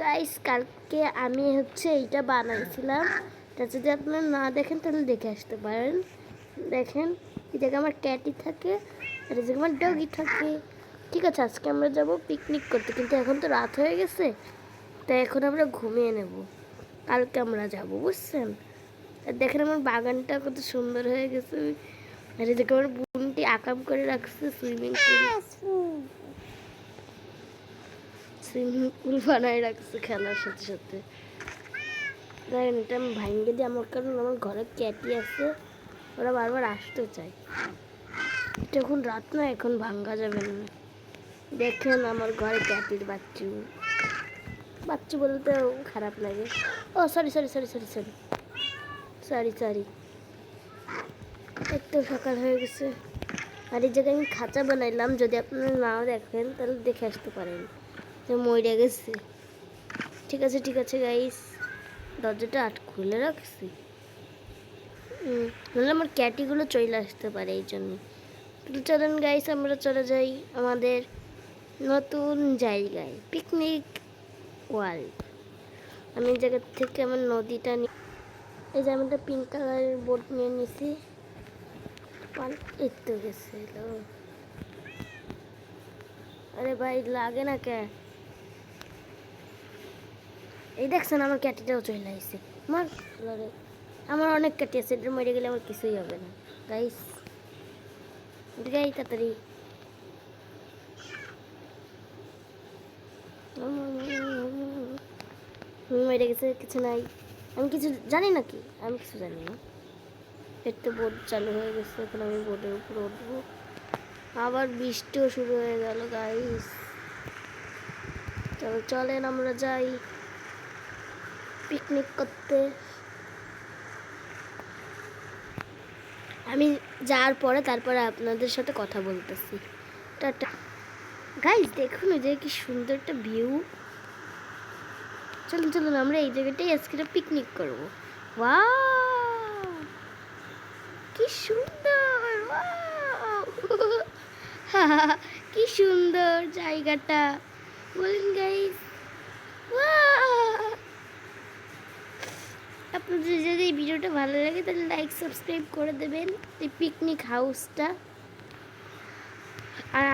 Guys, কালকে আমি এইটা বানাইছিলাম। এটা যদি আপনারা না দেখেন তাহলে দেখে আসতে পারেন। দেখেন, এই জায়গায় আমার ক্যাটি থাকে আর এই জায়গায় আমার ডগি থাকে। ঠিক আছে, আজকে আমরা যাব পিকনিক করতে, কিন্তু এখন তো রাত হয়ে গেছে, তাই এখন আমরা ঘুমিয়ে নেব। কালকে আমরা যাব, বুঝছেন? আর দেখেন আমার বাগানটা কত সুন্দর হয়ে গেছে। আর এই জায়গায় আমার বোনটি আকাম করে রাখছে সুইমিং পুল বানায় রাখছে খেলার সাথে সাথে। দেখেন, এটা আমি ভাঙ্গে দিই কারণ আমার ঘরে ক্যাটি আছে, ওরা বারবার আসতে চায়। এটা এখন রাত না, এখন ভাঙ্গা যাবে না। দেখেন আমার ঘরে ক্যাটির বাচ্চু বলতে খারাপ লাগে। ও sorry sorry sorry sorry sorry sorry sorry একটু সকাল হয়ে গেছে। আর এই জায়গায় আমি খাঁচা বানাইলাম, যদি আপনারা নাও দেখেন তাহলে দেখে আসতে পারেন যে মরে গেছে। ঠিক আছে ঠিক আছে গাইস, দরজাটা খুলে রাখছি, নাহলে আমার ক্যাটিগুলো চলে আসতে পারে, এই জন্য। চলেন গাইস, আমরা চলে যাই আমাদের নতুন জায়গায়, পিকনিক ওয়ার্ল্ড। আমি এই জায়গা থেকে আমার নদীটা এই যে আমি একটা পিঙ্ক কালারের বোট নিয়ে নিছি। একটু গেছিল, আরে ভাই লাগে না কে? এই দেখছেন আমার ক্যাটিটাও চলে আসছে। আমার অনেক ক্যাটি আছে, এটা মরে গেলে আমার কিছুই হবে না। গাইস গাই তাড়াতাড়ি, মরে গেছে, কিছু নাই। আমি কিছু জানি নাকি? আমি কিছু জানি না। একটা বোট চালু হয়ে গেছে, এখন আমি বোটের উপর উঠবো। আবার বৃষ্টিও শুরু হয়ে গেল গাইস। চলেন আমরা যাই পিকনিক করতে। আমি যাওয়ার পরে তারপরে আপনাদের সাথে কথা বলতেছি। টাটা গাইস, দেখুন যে কি সুন্দর একটা ভিউ। চলুন চলুন, আমরা এই জায়গাটাই আজকে পিকনিক করবো। ওয়াও কি সুন্দর, কি সুন্দর জায়গাটা, বলেন গাইস। আপনাদের যদি এই ভিডিওটা ভালো লাগে তাহলে লাইক সাবস্ক্রাইব করে দেবেন এই পিকনিক হাউসটা। আর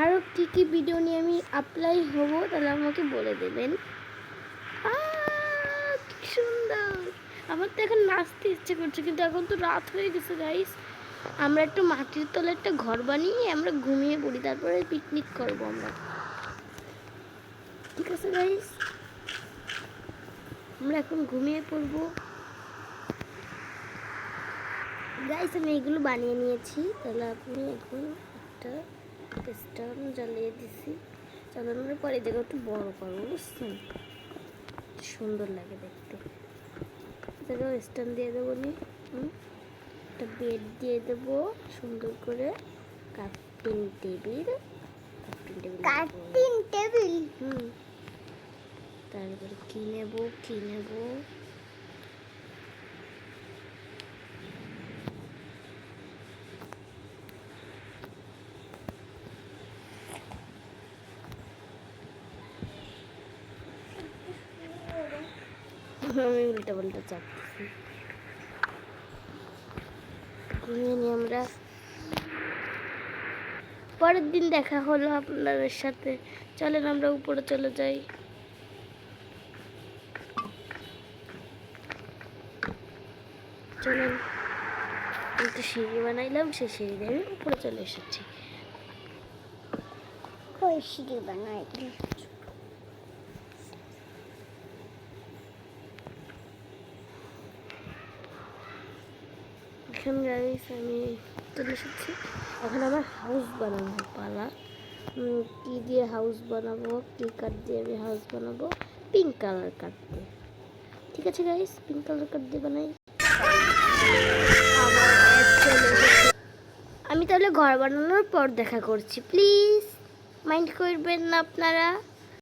আরও কী কী ভিডিও নিয়ে আমি অ্যাপ্লাই হব তাহলে আমাকে বলে দেবেন। কি সুন্দর, আমার তো এখন নাচতে ইচ্ছে করছে, কিন্তু এখন তো রাত হয়ে গেছে গাইস। আমরা একটু মাটির তলে একটা ঘর বানিয়ে আমরা ঘুমিয়ে পড়ি, তারপরে পিকনিক করবো আমরা। ঠিক আছে গাইস, আমরা এখন ঘুমিয়ে পড়বো। গাইস আমি এগুলো বানিয়ে নিয়েছি, তাহলে আপনি এখন একটা স্টান জ্বালিয়ে দিছি। জ্বালানোর পরে দেখো একটু বড় করবো, বুঝছেন? সুন্দর লাগে দেখতে। দেখো স্টান দিয়ে দেবো নি, একটা বেড দিয়ে দেবো সুন্দর করে, কাটিং টেবিল তারপরে কি নেবো আমি উল্টা পাল্টা চাপতেছি। ঘুমিয়ে নিয়ে আমরা পরের দিন দেখা হলো আপনাদের সাথে। চলেন আমরা উপরে চলে যাই। চলেন, একটু সিঁড়ি বানাইলাম, সেই সিঁড়ি দিয়ে আমি উপরে চলে এসেছি। সিঁড়ি বানাই এখন গাইস আমি চলে এসেছি। এখন আমার হাউস বানানোর পালা। কি দিয়ে হাউস বানাবো, কি কাঠ দিয়ে আমি হাউস বানাবো? পিঙ্ক কালার কাঠ দিয়ে। ঠিক আছে গাইস, পিঙ্ক কালার কাঠ দিয়ে বানাই। আমি তাহলে ঘর বানানোর পর দেখা করছি, প্লিজ মাইন্ড করবেন না আপনারা।